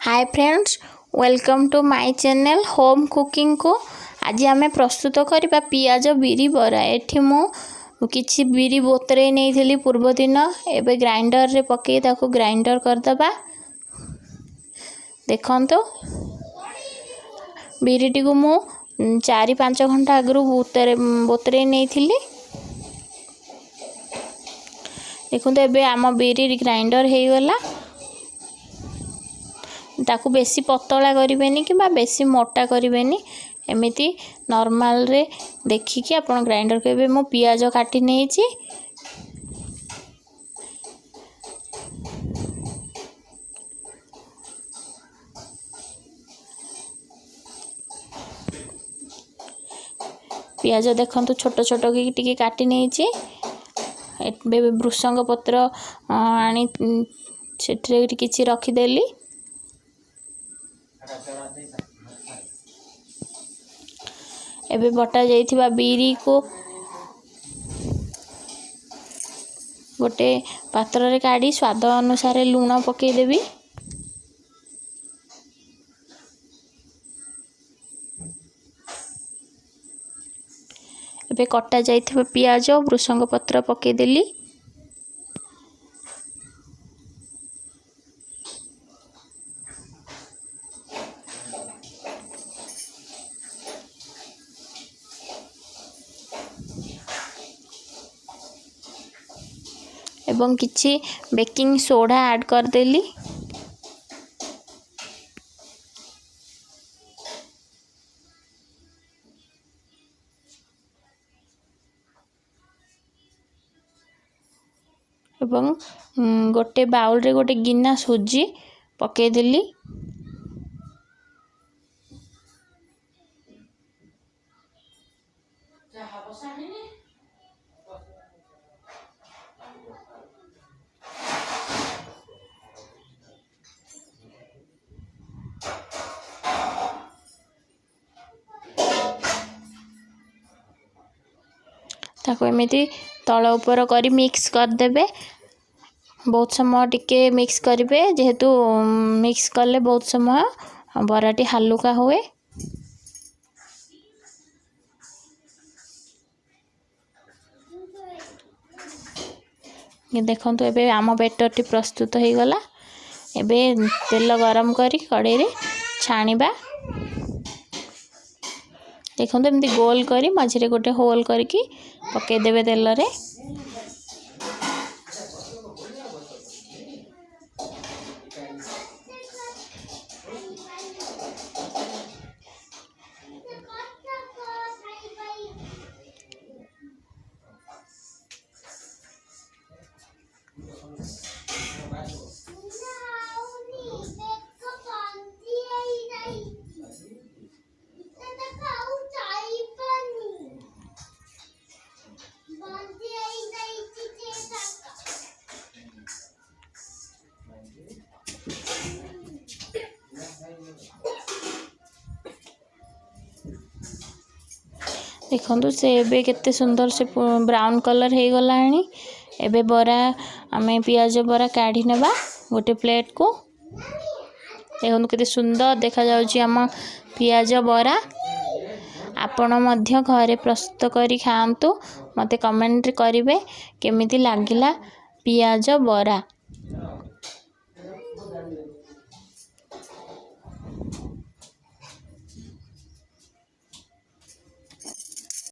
Hi friends, welcome to my channel home cooking को। आज आम प्रस्तुत करवा पियाज बिरी बरा। एठी मु किछि बिरी बोतरे नहीं थी पूर्व दिन, एबे ग्राइंडर रे पके ताको ग्राइंडर करदबा। देखंतो बिरीटी को मु 4-5 घंटा आगु बोतरे नहीं थी। देखो एबे आम बिरी ग्राइंडर हो गला। ताकू बेसी पतला करें कि बेसी मोटा करें, एमती नॉर्मल रे देखिकी आपण ग्राइंडर के मो पियाज काटी नहीं। पियाज देखंतु छोट छोट की टिके काटी नहीं। भृषंग पत्र आनी से किछि रखीदेली। एबे बटा जाइथिबा बिरी को गोटे पात्र रे काढ़ी स्वाद अनुसार लूण पके देबी। एबे कटा जाइथिबा पियाज भृषंग पत्र पके देली। एवं किछि बेकिंग सोडा ऐड कर देली। एवं गोटे बाउल रे गोटे गिना सुजी पके देली। ताको एमती तल ऊपर करी मिक्स कर देबे। बहुत समय टिके मिक्स करेंगे, जेहेतु मिक्स कले बहुत समय बराटी हालुका हुए। देखंतु एबे आम बैटर टी प्रस्तुत हो गला। एबे तेल गरम करी कड़े रे छाणीबा। देखंतु एमती गोल करी मझिरे गोटे होल करके पके देबे तेल रे। देखंतु से एबे केते सुंदर से ब्राउन कलर हो गला। एबे बरा आमे पियाज बरा काढ़ी नेबा गोटे प्लेट को। देखंतु केते सुंदर देखा जाउची आम पियाज बरा। आपण मध्य घरे प्रस्तुत करी खांतु। मते कमेंट करिवे केमिति लागिला पियाज बरा।